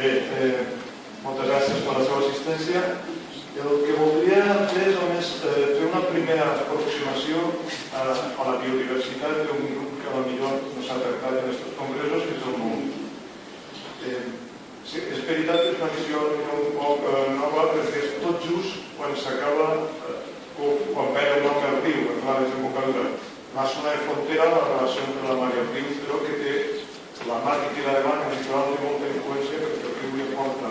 Bé, moltes gràcies per la seva assistència. El que voldria fer és només fer una primera aproximació a la biodiversitat d'un grup que potser no s'ha tractat en aquests congressos, que és el món. És veritat que és una visió un poc nova, perquè és tot just quan s'acaba, quan perd el nom del riu, en la desembocadura. La zona de frontera, la relació entre la mar i el riu, però que té la mar que tira davant, en litoral té molta influència perquè el riu li aporta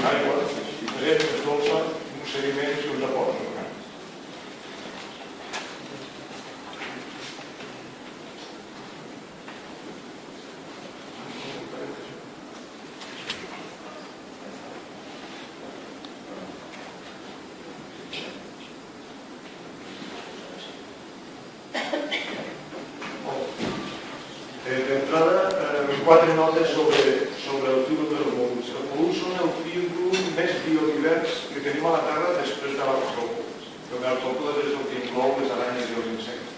aigua, diferent, és dolça, uns sediments i uns aports orgànics. D'entrada, quatre notes sobre el fil dels mol·luscs. Els mol·luscs són el fil més biodivers que tenim a la Terra després de l'artròpodes. Els artròpodes és el que inclou les aranyes i els insectes.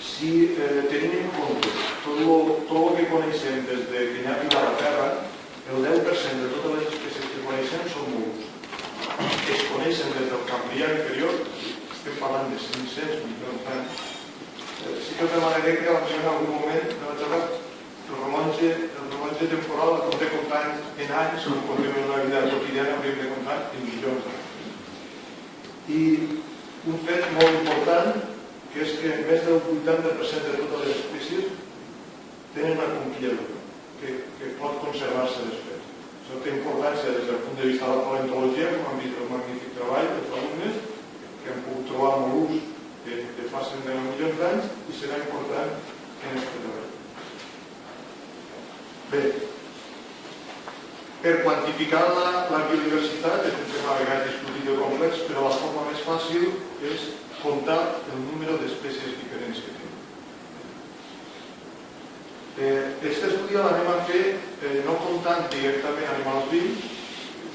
Si tenim en compte tot el que coneixem des que hi ha vida a la Terra, el 10% de totes les espècies que coneixem són mol·luscs. Es coneixen des del Cambrià inferior, estem parlant de 500 milions d'anys. Sí que us demanaré que avancem en algun moment el rellotge temporal el compte comptant en anys, o com en la vida quotidiana hauríem de comptar en milions d'anys. I un fet molt important, que és que més del 80% de totes les espècies tenen una conquilla dura, que pot conservar-se després. Això té importància des del punt de vista de la paleontologia, com han vist el magnífic treball dels alumnes, que han pogut trobar mol·luscs de fa 110 milions d'anys i serà important en aquest treball. Bé, per quantificar la biodiversitat, és un tema a vegades discutit i complex, però la forma més fàcil és comptar el número d'espècies diferents que tenim. Aquest estudi l'anem a fer no comptant directament animals vius,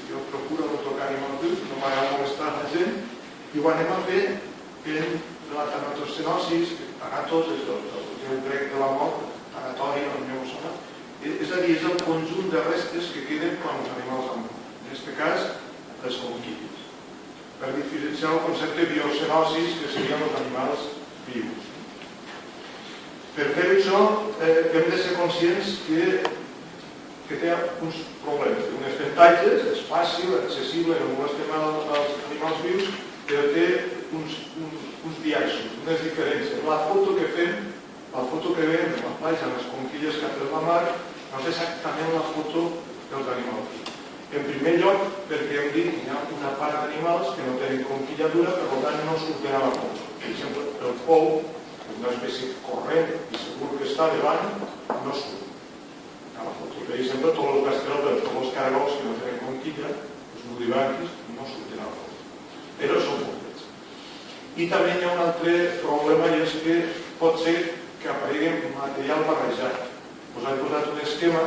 jo procuro no tocar animals vius, no m'agrada molestar la gent, i ho anem a fer en la tanatocenosis, tanatos és el déu grec de la mort, tanatori, el meu sona, és a dir, és el conjunt de restes que queden quan els animals han mort. En aquest cas, les conquilles. Per diferenciar el concepte de biocenosis, que serien els animals vius. Per fer això, hem de ser conscients que té uns problemes. Unes ventatges, és fàcil, accessible, no molestem als animals vius, però té uns biaixos, unes diferències. La foto que fem, la foto que veiem en la platja, en les conquilles que ha fet la mar, no és exactament la foto dels animals. En primer lloc, perquè hem dit que hi ha una part d'animals que no tenen conquilla dura, per tant no surten a la foto. Per exemple, el pou, una espècie corrent i segur que està davant, no surt a la foto. Per exemple, tots els gastròpodes, tots els caragols que no tenen conquilla, els nudibranquis, no surten a la foto. Però són complets. I també hi ha un altre problema, i és que pot ser que aparegui material barrejat. Us he posat un esquema,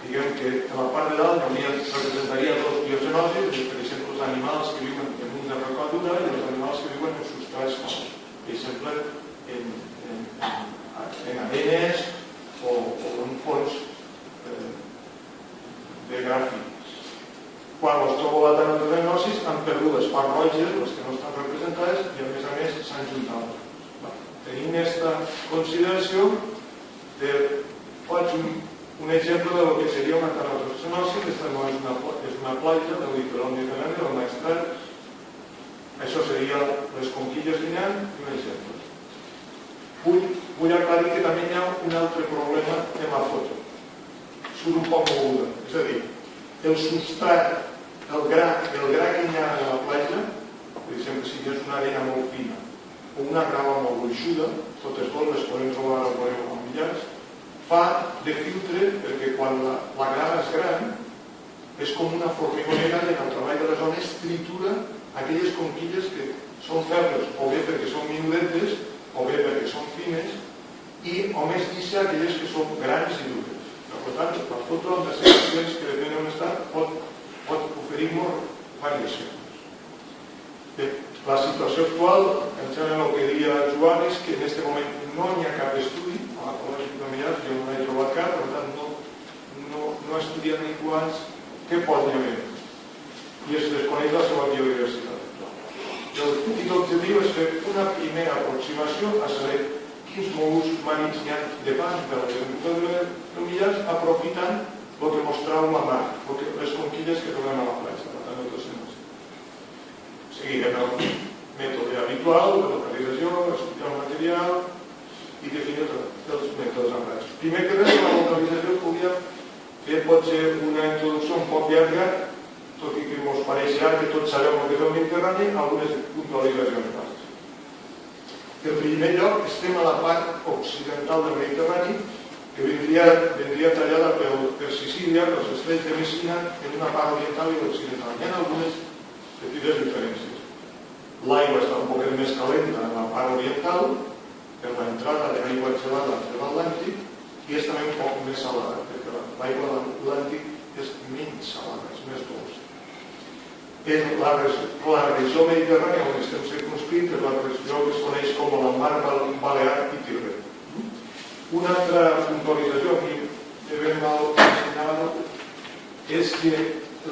diguem que a la part de dalt representaria dos biocenosis, per exemple, els animals que viuen en una rocadura i els animals que viuen en substrats nous. Per exemple, en arenes o en fons de gràfics. Quan els trobo la tanatocenosis han perdut les parts roges, les que no estan representades, i a més s'han juntat. Tenim aquesta consideració faig un exemple del que seria una tanatocenosi. Aquesta no és una platja del litoral mediterrani, del Maestrat. Això seria les conquilles que hi ha, i un exemple. Vull aclarir que també hi ha un altre problema en la foto. Surt un poc moguda. És a dir, el substrat, el gra que hi ha a la platja, per exemple, si és una arena molt fina o una grava molt gruixuda, totes dues les podem trobar al voreu amb millars, fa de filtre perquè quan la grava és gran és com una formigonera i en el treball de les zones tritura aquelles conquilles que són febles o bé perquè són minudetes o bé perquè són fines i o més lliça aquelles que són grans i dures. Per tant, la foto amb les seccions que depèn d'on està pot oferir-nos variacions. Bé, la situació actual, en general el que diria Joan, és que en aquest moment no hi ha cap estudi, a la Col·legi de Millars jo no he trobat cap, per tant no no estudien adequats, què pot haver? I es desconeix la seva biodiversitat. El petit objectiu és fer una primera aproximació a saber quins mol·luscs marins hi ha de pas de la temperatura de l'illes aprofitant el que mostrava la mar, les conquilles que trobem a la platja. Seguirem el mètode habitual de localització, estudiar el material i definir els mètodes emprats. Primer que res, la localització podríem fer potser una introducció un poc llarga, tot i que ens pareixerà que tots sabem el que és el Mediterrani, algunes puntualitzacions bases. En primer lloc, estem a la part occidental del Mediterrani, que vendria tallada per Sicília, pels estrets de Messina, en una part oriental i occidental. Hi ha algunes petites diferències. L'aigua està un poc més calenta en la part oriental, per l'entrada de l'aigua gelada de l'Atlàntic, i és també un poc més salada, perquè l'aigua de l'Atlàntic és menys salada, és més dolça. La regió mediterrània on estem circumscrits és la regió que es coneix com la mar Balear i Tirre. Una altra puntualització que de ben mal ensenyada és que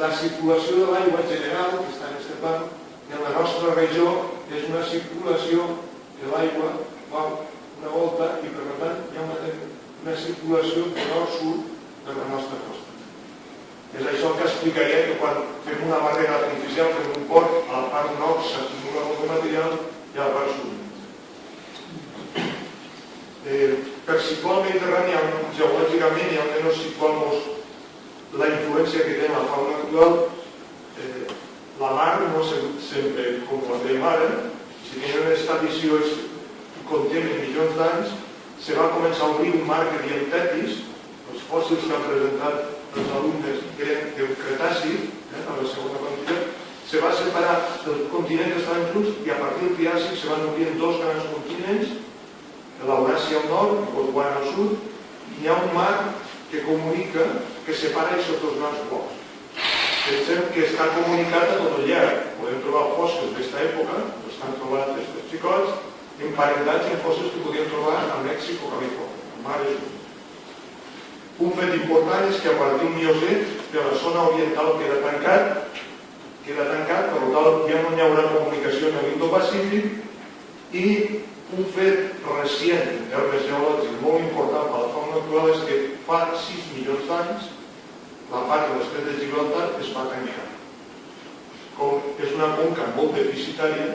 la circulació de l'aigua general, que està en aquest pla, en la nostra regió és una circulació de l'aigua fa una volta i per tant hi ha una circulació de nord-sud de la nostra costa. És això que explicaria que quan fem una barrera artificial, fem un port, a la part nord s'acumula molt de material i a la part sud. Per situar el Mediterrani geològicament i almenys situar-nos la influència que té en la fauna actual, la mar no ha sigut sempre com ho dèiem ara. Si tenim aquesta visió que contem en milions d'anys, se va començar a obrir un mar que diem Tetis. Els fòssils que han presentat els alumnes eren del Cretaci, a la segona quantitat, se va separar els continents que estaven junts i a partir del Triàsic se van obrir dos grans continents, l'Euràsia al nord i Gondwana al sud, i hi ha un mar que comunica, que separa aquests dos grans blocs. Pensem que està comunicat a tot el llarg. Podem trobar fòssils d'aquesta època, que estan trobats des dels xicots, emparentats en fòssils que podíem trobar a Mèxic o Califòrnia. El mar és un. Un fet important és que a partir del Miocè, de la zona oriental queda tancat, per tant ja no hi haurà comunicació en l'Indo-Pacífic, i un fet recent en termes geològics molt important per la fauna actual és que fa 6 milions d'anys la part de l'estret de Gibraltar es va tancar. Com és una conca molt deficitària,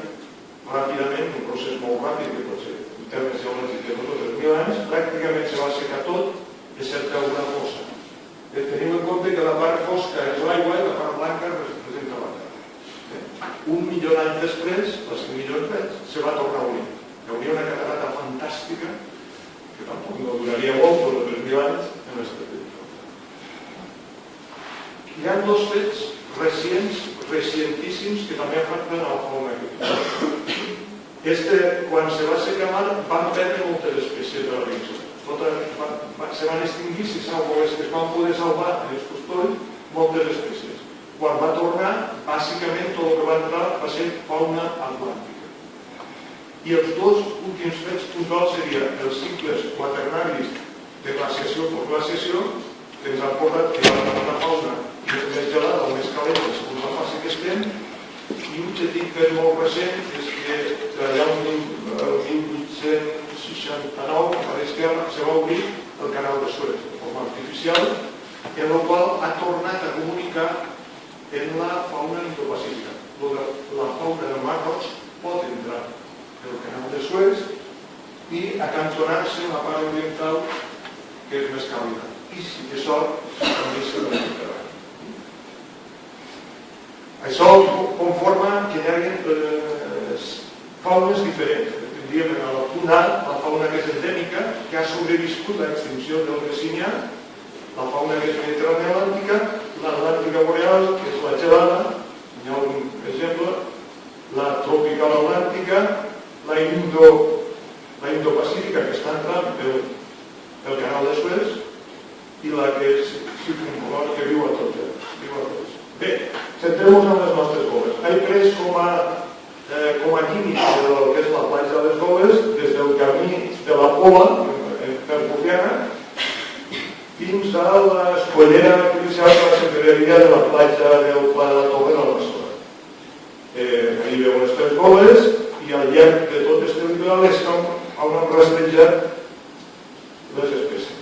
ràpidament, un procés molt ràpid, que pot ser en termes geològics de tots els 1.000 anys, pràcticament se va assecar tot, excepte una fossa. Tenim en compte que la part fosca és l'aigua i la part blanca representa la terra. 1 milió d'anys després, les 5 milions d'anys, se va tornar a obrir. Hi hauria una catarata fantàstica, que tampoc no duraria molt, però 3.000 anys, en l'estret de Gibraltar. Hi ha dos fets recientíssims que també afecten a la fauna agrícola. Quan se va assecar mar, van perdre moltes espècies de la regió. Se van extingir, si sabeu, es van poder salvar en els costolls moltes espècies. Quan va tornar, bàsicament tot el que va entrar va ser fauna atlàntica. I els dos últims fets puntuals serien els cicles quaternaris de glaciació per glaciació, que ens han portat que hi ha una fauna més gelada o més calenta segons la fase que estem, i un fet molt recent és que allà el 1869 a l'esquerra se va obrir el canal de Suez de forma artificial, en el qual ha tornat a comunicar en la fauna indopacífica. La fauna del Mar Roig pot entrar pel canal de Suez i acantonar-se en la part oriental, que és més càlida. I si té sort, també se l'ha. Això conforma que hi hagi faunes diferents. Tindríem en el punt A la fauna que és endèmica, que ha sobreviscut a l'extinció del Messinià, la fauna que és mediterrània atlàntica, l'Atlàntica boreal, que és la gelada, hi ha un exemple, la tropical atlàntica, la Indo-Pacífica, que està entrant pel canal de Suez, i la que és circumpolar, que viu a tot el. Bé, centrem-nos en les nostres goles. He pres com a límit del que és la platja de les Goles, des del camí de la Pola, per Borriana, fins a l'escollera policial de la Secretaria de la platja del Pla de la Torre de Barcelona. Ahí veu les 3 boles i al llarg de tot este litoral és on han rastrejat les espècies.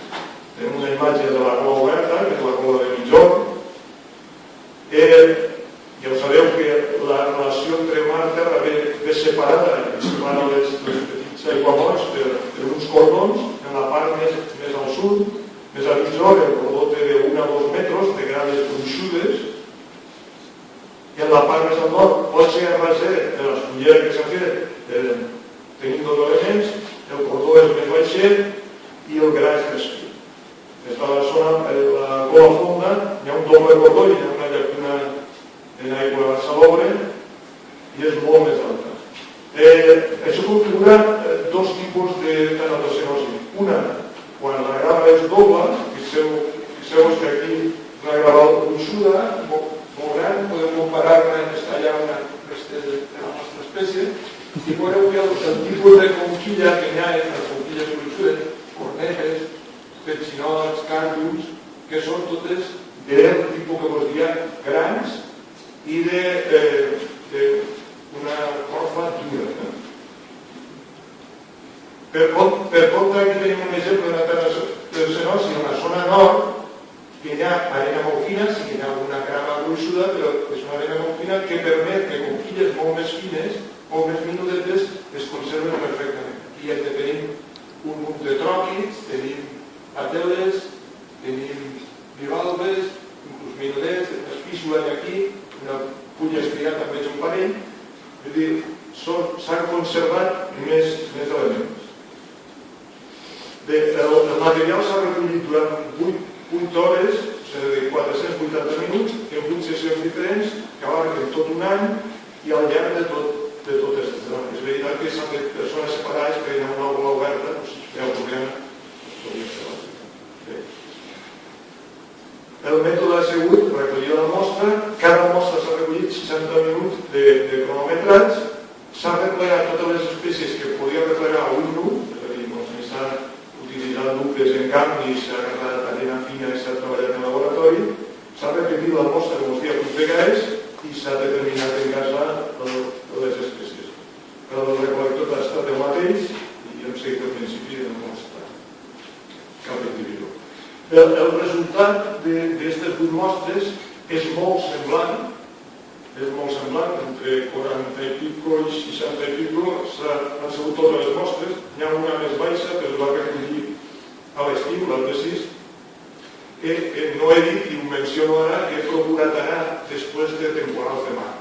Tenim una imatge de la rola oberta, que és la rola de Mitjorn. Ja ho sabeu que la relació entre mar i terra ve separada, separa les petits aiguamolls per uns cordons. En la part més al sud, més a Mitjorn, el cordó té de 1 a 2 metres de grades gruixudes, i en la part més al nord pot ser a base de l'escollera que s'ha fet. Tenim 2 elements, el cordó és més baixet i el gra és més fi. Des de la zona de la Cola Fonda hi ha un doble cordó i hi ha una llacuna en aigua salobre i és molt més alta. Això configura 2 tipus de tanatocenosi. Una, quan la grava és doble, fixeu-vos que aquí una grava gruixuda, molt gran, podem comparar-la en aquesta llauna de la nostra espècie, i veureu que el tipus de conquilla que hi ha entre les conquilles gruixudes, cornetes, petxinots, càrdiums, que són totes del tipus que vos dia grans i d'una corfa dura. Per contra, aquí tenim un exemple d'una tanatocenosi en la zona nord, que hi ha arena molt fina, sí que hi ha una grava gruixuda, però és una arena molt fina que permet que conquilles molt més fines, molt més minudetes, es conserven perfectament. Aquí ja tenim un munt de tròquids, tenim ateles, tenim bivalves, inclús minudets, es físsulen aquí, una fulla espigat també és un parell, és a dir, s'han conservat més elements. El material s'ha recollit durant 8 hores, és a dir, 480 minuts, en 8 sessions diferents, que abarquen tot un any i al llarg de tot aquest treball. És veritat que s'han fet persones separades perquè hi ha una aula oberta, si hi ha un problema, s'hauria de fer. El mètode ha sigut recollir la mostra, cada mostra s'ha recollit 60 minuts de cronometrats, s'han replegat totes les espècies que podia replegar a un nu, és a dir, s'han utilitzat dubtes en canvi, s'ha agarrat arena fina i s'ha treballat en laboratori, s'ha repetit la mostra com els dies vegades i s'ha determinat en casa les espècies. El recolector ha estat el mateix i hem seguit al principi de no estar cap individu. El resultat d'aquestes 8 mostres és molt semblant, entre 40 i pico i 60 i pico han sigut totes les mostres, n'hi ha una més baixa que es va recollir a l'estiu, l'Albesís, que no he dit i ho menciono ara, que he procurat anar després de temporals de mar,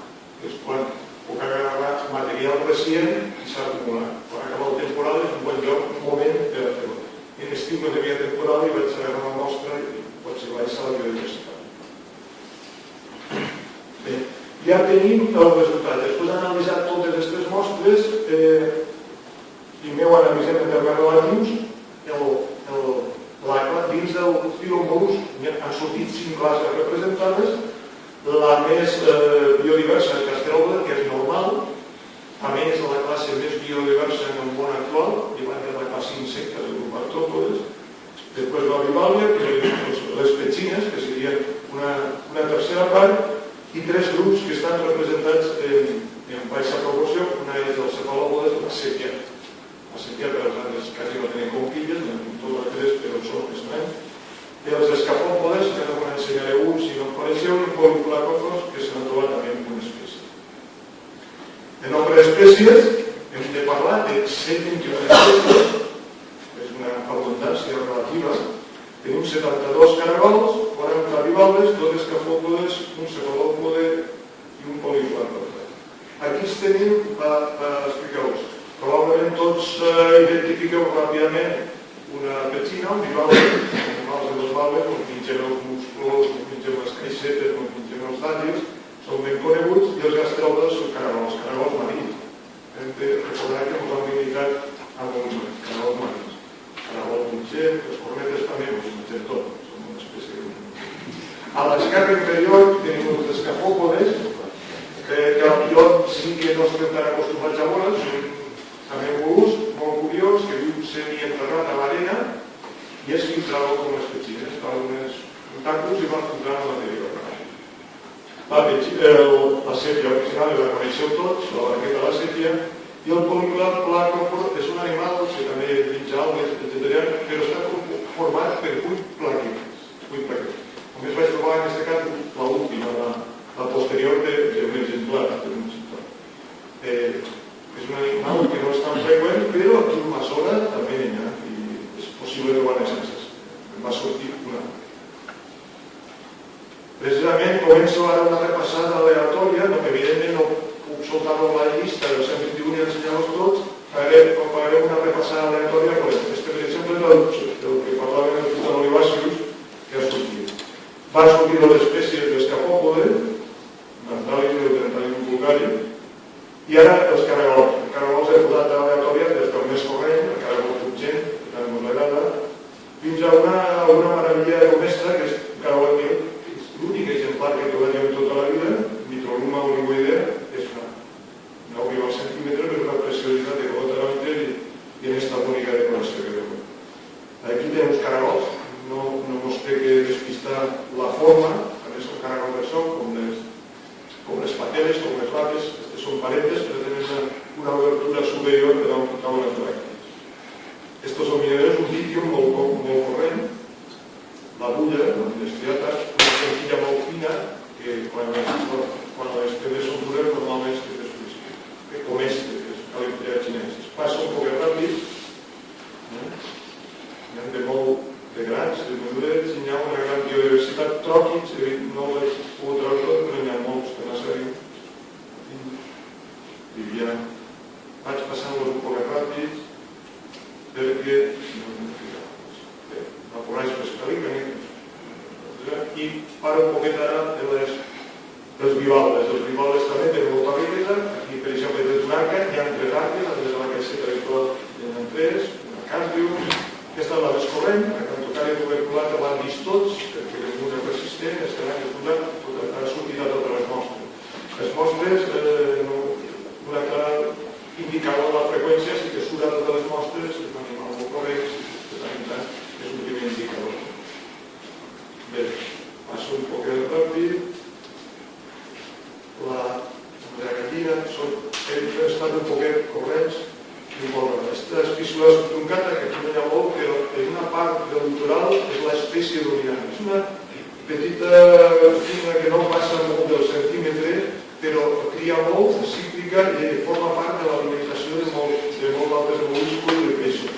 que és quan puc agarrar material recient i s'ha acumulat. Quan acaba el temporal és un bon lloc, un moment per a fer-ho. En estiu, quan hi havia temporal, hi vaig agarrar una mostra i potser vaig a la biodiversitat. Bé, ja tenim el resultat. Després d'analitzar totes aquestes mostres i m'ho analitzem en termes relatius, dins del filomolus han sortit 5 classes representades. La més biodiversa és Castrelda, que és normal. A més, la classe més biodiversa en el món actual, llevat de la classe insecta del grup artròpodes. Després la bivalva, les petxines, que serien una tercera part, i 3 grups que estan representats en baixa proporció. Una és el cefalòpodes i la sèpia. La sèpia, per als altres, quasi no tenen conquilles, n'hem tot les 3, però són estrany. I els escafòpodes, que no m'ensenyaré un, si no em coneixeu, i poliplacòfors, que s'han trobat també en una espècie. De nombre d'espècies, hem de parlar de 121 espècies, és una abundància relativa. Tenim 72 caragols, 40 bivalves, 2 escafòpodes, un cefalòpode i un poliplacòfor. Aquí tenim, expliqueu-vos, probablement tots identifiqueu ràpidament una petxina, un bivalve, animals de les valves, on pingem els musclos, on pingem les caixetes, on pingem els dàtils, són ben coneguts, i els gastròpodes són caragols marins. Hem de recordar que ens han limitat amb uns caragols marins. Caragol pingem, les cornetes també, ens mengem tot, són una espècie de... A l'esquerra inferior tenim els escafòpodes, que al pilot sí que no estem tan acostumats a veure, són també un mollusc molt curiós que viu semi-enterrat a l'arena y es filtrado con las pechines, algunos contactos y van filtrando la matèria orgànica. La sèpia original la coneixeu tots, la barqueta de la sèpia, i el policlàcrofor és un animal que també menja algues, etc., però està format per 8 plaquetes. Només vaig trobar en aquest cas l'última, la posterior d'un exemplar. És un animal que no és tan freqüent, però aquí a Massora també n'hi ha, i és possible trobar essences. Va sortir una. Precisament començo ara una repassada aleatòria, evidentment no puc soltar-lo la llista dels 121 i ensenyar-los tots, farem una repassada aleatòria, per exemple, del que parlaven dels titanolivàceus que ha sortit. Van sortir les espècies d'escafòpode, Nartalis i Dentalis vulgaris, i ara els caragols. Els caragols he posat aleatòria des del més corrent, el caragol fugent, que també ens agrada, fins a una meravella domestra, que és un caragol meu, l'únic exemplar que trobarem tota la vida, Mitroluma olivoidea, és una arriba al centímetre, però una preciositat de color i en aquesta bonica decoració que veiem. Aquí tenim uns caragols, no ens té que despistar la forma, també són caragols de sol, com les pateles, com les lapes, aquestes són paretes, però tenen una obertura superior per on cauen les bràctees. Estos són mineros, un lítium molt corrent, la bulla, la estriata, una senzilla molt fina, que quan les pedres són dures normalment es que com este, que és caliptea xinès. Passa un poc ràpid, n'hi ha de molt de grans, de madurets, i n'hi ha una gran biodiversitat tròquics, no les puc treure tot, però n'hi ha molts que no sabem. I ja vaig passant-los un poc ràpid, perquè la corall pescalica i paro un poquet ara en les bivalves. Els bivalves també tenen molta riquesa. Aquí, per exemple, des d'un arca hi ha 3 arques, des de la caixeta habitual hi ha 3, una càntiu. Aquesta és la descorrent, la cantocària tuberculata l'han vist tots, perquè és una resistent, és que ha sortit a totes les mostres. Les mostres, una clara indicador de la freqüència, si que surt a totes les mostres, és un animal molt corrent, és un primer indicador. Bé, passo un poc ràpid. La gallina ha estat un poquet corrents i molt rara. Aquesta espícula truncata, que aquí no hi ha molt, però en una part del litoral és l'espècie dominant. És una petita fina que no passa molt del centímetre, però cria molt, és cíclica i forma part de l'alimentació de molt altres mol·luscos i de peixos.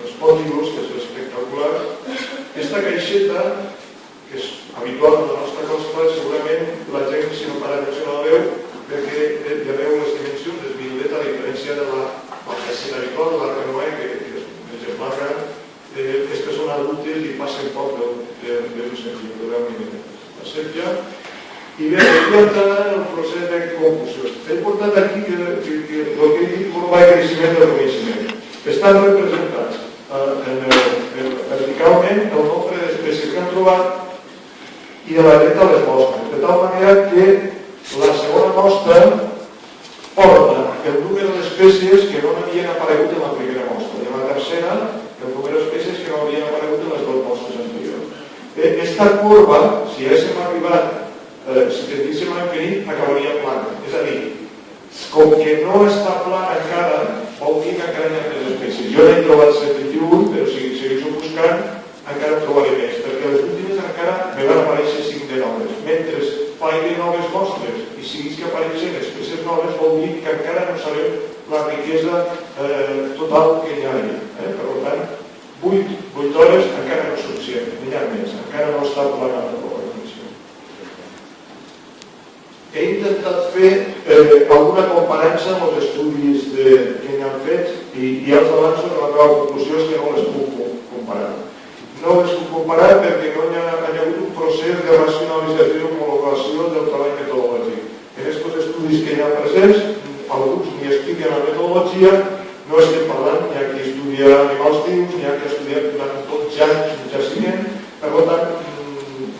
Els pòntilos, que és espectacular. Aquesta caixeta, que és habitual en la nostra costa, segurament la gent, si no para atenció, no la veu, perquè ja veu les dimensions, és minudeta, a diferència de la caixeta habitual, la Renoé, que és un exemplar gran. Aquestes són adultes i passen poc d'un centímetre, d'un mil·límetre. La sèpia. I bé, aquí entra en el procés de confusió. He portat aquí que el que he dit forma de creixement del coneixement. Estan representats verticalment el nombre d'espècies que han trobat i de la dreta les mostres, de tal manera que la segona mostra porta el número d'espècies que no havien aparegut en la primera mostra i en la tercera el número d'espècies que no havien aparegut en les 2 mostres anteriors. Aquesta curva, si haguéssim arribat, si tendíssim a infinit, acabaria plana. És a dir, com que no està plana encara, vol dir que encara hi ha més espècies. Jo n'he trobat 71, però si segueixo buscant, encara en trobaré més, perquè les últimes encara me van aparèixer 5 de noves. Mentre faig noves mostres i siguis que apareixen espècies noves, vol dir que encara no sabem la riquesa total que hi ha allà. Per tant, 8 hores encara no és suficient, n'hi ha més, encara no està plana la condició. He intentat fer alguna comparança amb els estudis que n'hi han fet i els avanços de la meva conclusió és que no les puc comparar. No les puc comparar perquè no hi ha hagut un procés de racionalització i homologació del treball metodològic. En aquests estudis que hi ha presents, alguns ni expliquen la metodologia, no estem parlant, n'hi ha qui estudia animals vius, n'hi ha qui ha estudiat durant tots anys un jaciment, per tant,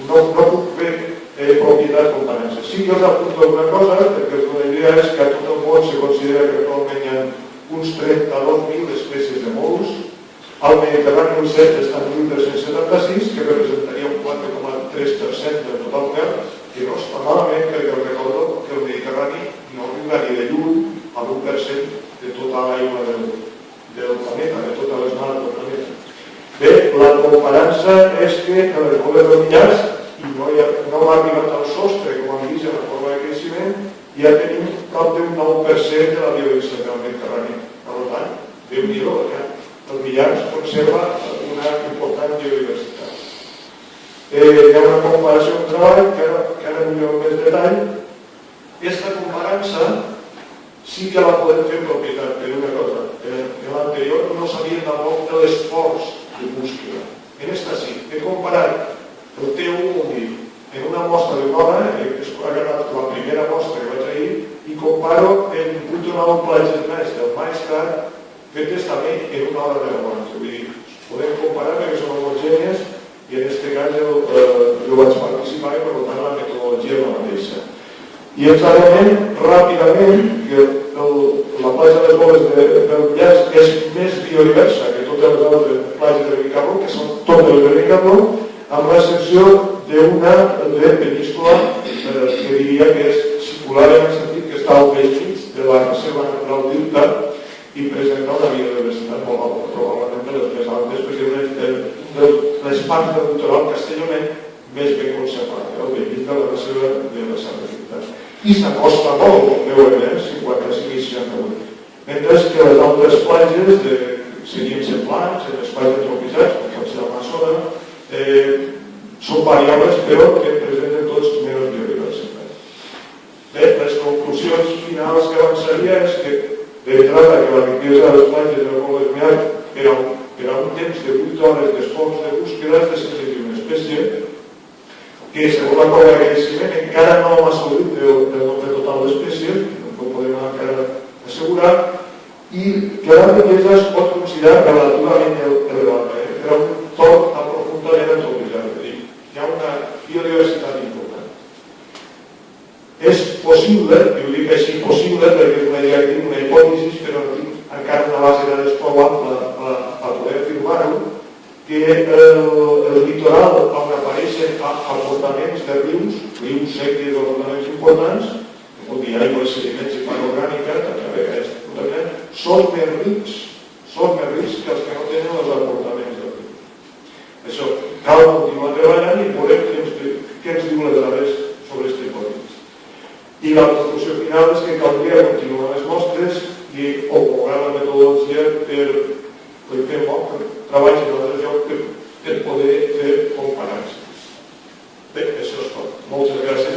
no puc fer propietat comparant-se. Sí que us apunto una cosa, perquè la idea és que a tot el món se considera que actualment hi ha uns 32.000 espècies de mol·luscs, Al Mediterrani el set està en 1.376, que representaria un 4,3% del total mundial, que no està malament, perquè recordo que el Mediterrani no arriba ni de lluny a l'1% de tota l'aigua del planeta, de totes les mars del planeta. Bé, la comparança és que en les boles de millars no ha arribat al sostre, com hem vist en la corba de creixement, i ja tenim prop d'un 9% de la biodiversitat del Mediterrani. Per tant, Déu-n'hi-do, el millars conserva una important biodiversitat. Hi ha una comparació amb treball, que ara millor més detall. Aquesta comparança sí que la podem fer en propietat, per una cosa. En l'anterior no sabíem tampoc de l'esforç de búsqueda. En esta sí, he comparat el T1 en una mostra d'una hora, que ha agarrat la primera mostra que vaig ahir, i comparo en 8,9 platges més del Maestrat, fetes també en una hora de l'abans. Vull dir, podem comparar perquè són homogènies i en aquest cas jo vaig participar i per tant la metodologia és la mateixa. I exactament, ràpidament, que la platja de les boles del Llaç és més biodiversa que totes les altres platges de Benicarló, que són totes les de Benicarló, amb l'excepció d'una de península que diria que és circular en el sentit que està al mig de la reserva natural d'Irta i presenta una biodiversitat molt alta, probablement de les més altes, perquè és les parts del litoral castellonenc més ben conservat, el mig de la reserva de la Santa Ciutat. I s'acosta molt, com veuen, 55 i 68. Mentre que les altres platges serien semblants, en espais antropitzats, com pot ser l'Amazones, són variables, però que presenten tots menys biodiversitat. Bé, les conclusions finals que avançaria és que d'entrada que la riquesa de les platges de la Bola de Miat per a un temps de 8 hores d'esforç de búsqueda és de 121 espècies, que segons la corba de creixement encara no hem assolit el nombre total d'espècies, no ho podem encara assegurar, i que la riquesa es pot considerar relativament elevada, per a un entorn aprofundament antropitzat. Hi ha una biodiversitat important. És possible, i ho dic així possible, perquè és una hipòtesi, però encara una base de dades prou ampla a poder afirmar-ho, que el litoral, on apareixen aportaments de rius secs o aportaments importants, vol dir aigües, sediments i part orgànica, són més rics que els que no tenen els aportaments del riu. Això cal continuar treballant i veurem què ens diu les dades sobre aquesta hipòtesi. I la conclusió final és que caldria continuar les mostres i homologar la metodologia per fer treballs en altres llocs per poder fer comparances. Bé, això és tot. Moltes gràcies.